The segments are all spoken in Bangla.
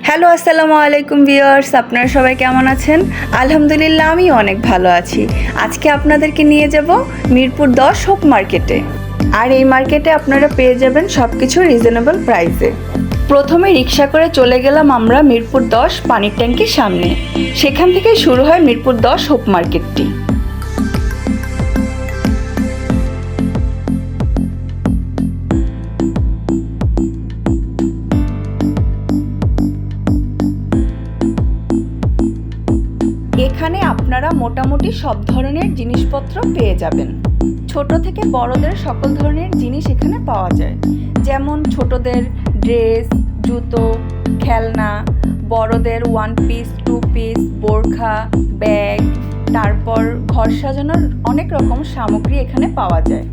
হ্যালো, আসসালামু আলাইকুম ভিউয়ার্স, আপনারা সবাই কেমন আছেন? আলহামদুলিল্লাহ, আমি অনেক ভালো আছি। আজকে আপনাদেরকে নিয়ে যাব মিরপুর 10 হোপ মার্কেটে। আর এই মার্কেটে আপনারা পেয়ে যাবেন সব কিছু রিজনেবল প্রাইসে। প্রথমে রিক্সা করে চলে গেলাম আমরা মিরপুর 10 পানির ট্যাঙ্কির সামনে। সেখান থেকে শুরু হয় মিরপুর 10 হোপ মার্কেটটি। এখানে আপনারা মোটামুটি সব ধরনের জিনিসপত্র পেয়ে যাবেন। ছোট থেকে বড়দের সকল ধরনের জিনিস এখানে পাওয়া যায়, যেমন ছোটদের ড্রেস, জুতো, খেলনা, বড়দের ওয়ান পিস, টু পিস, বোরখা, ব্যাগ, তারপর ঘর সাজানোর অনেক রকম সামগ্রী এখানে পাওয়া যায়।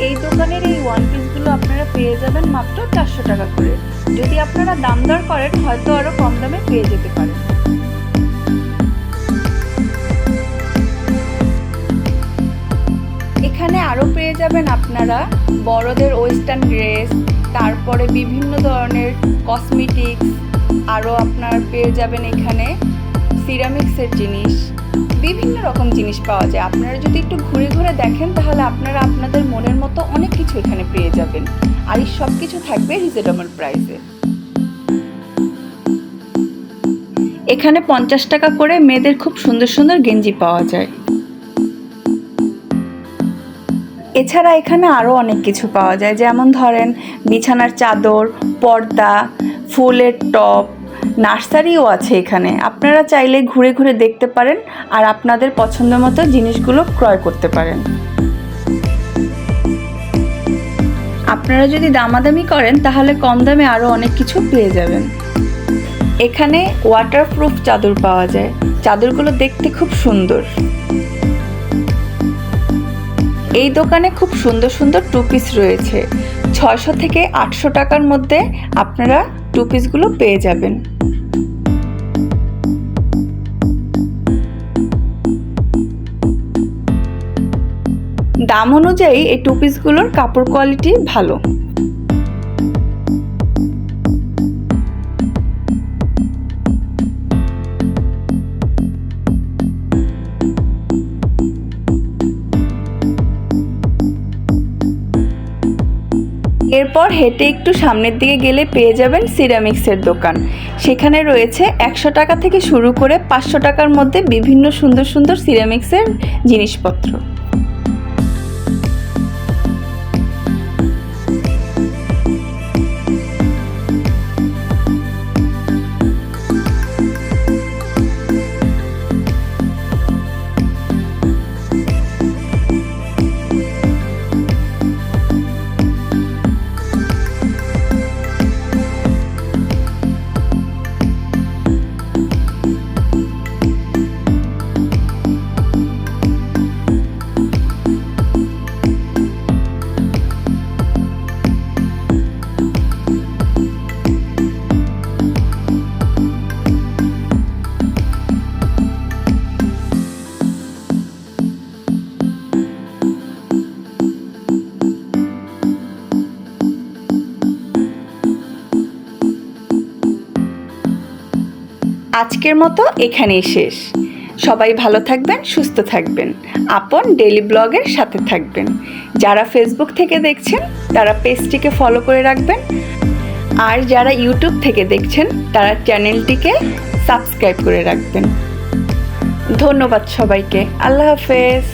এই দোকানের এই ওয়ান পিসগুলো আপনারা পেয়ে যাবেন মাত্র 400 টাকা করে। যদি আপনারা দাম দর করেন হয়তো আরও কম দামে পেয়ে যেতে পারেন। এখানে আরও পেয়ে যাবেন আপনারা বড়দের ওয়েস্টার্ন ড্রেস, তারপরে বিভিন্ন ধরনের কসমেটিক্স, আরও আপনার পেয়ে যাবেন এখানে সিরামিক্সের জিনিস, বিভিন্ন রকম জিনিস পাওয়া যায়। আপনারা যদি একটু ঘুরে ঘুরে দেখেন তাহলে আপনারা আপনাদের মনের মতো অনেক কিছু এখানে পেয়ে যাবেন। আর এই সব কিছু থাকবে রিজনেবল প্রাইসে। এখানে 50 টাকা করে মেয়েদের খুব সুন্দর সুন্দর গেঞ্জি পাওয়া যায়। এছাড়া এখানে আরও অনেক কিছু পাওয়া যায়, যেমন ধরেন বিছানার চাদর, পর্দা, ফুলের টব, নার্সারিও আছে এখানে। আপনারা চাইলে ঘুরে ঘুরে দেখতে পারেন আর আপনাদের পছন্দ মতো জিনিসগুলো ক্রয় করতে পারেন। আপনারা যদি দামাদামি করেন তাহলে কম দামে আরও অনেক কিছু পেয়ে যাবেন। এখানে ওয়াটারপ্রুফ চাদর পাওয়া যায়, চাদরগুলো দেখতে খুব সুন্দর। এই দোকানে খুব সুন্দর সুন্দর টু পিস রয়েছে। 600 থেকে 800 টাকার মধ্যে আপনারা টু পিসগুলো পেয়ে যাবেন। দাম অনুযায়ী এই টু পিসগুলোর কাপড় কোয়ালিটি ভালো। এরপর হেঁটে একটু সামনের দিকে গেলে পেয়ে যাবেন সিরামিক্সের দোকান। সেখানে রয়েছে 100 টাকা থেকে শুরু করে 500 টাকার মধ্যে বিভিন্ন সুন্দর সুন্দর সিরামিক্সের জিনিসপত্র। আজকের মতো এখানেই শেষ। সবাই ভালো থাকবেন, সুস্থ থাকবেন, আপন ডেইলি ব্লগের সাথে থাকবেন। যারা ফেসবুক থেকে দেখছেন তারা পেজটিকে ফলো করে রাখবেন, আর যারা ইউটিউব থেকে দেখছেন তারা চ্যানেলটিকে সাবস্ক্রাইব করে রাখবেন। ধন্যবাদ সবাইকে। আল্লাহ হাফেজ।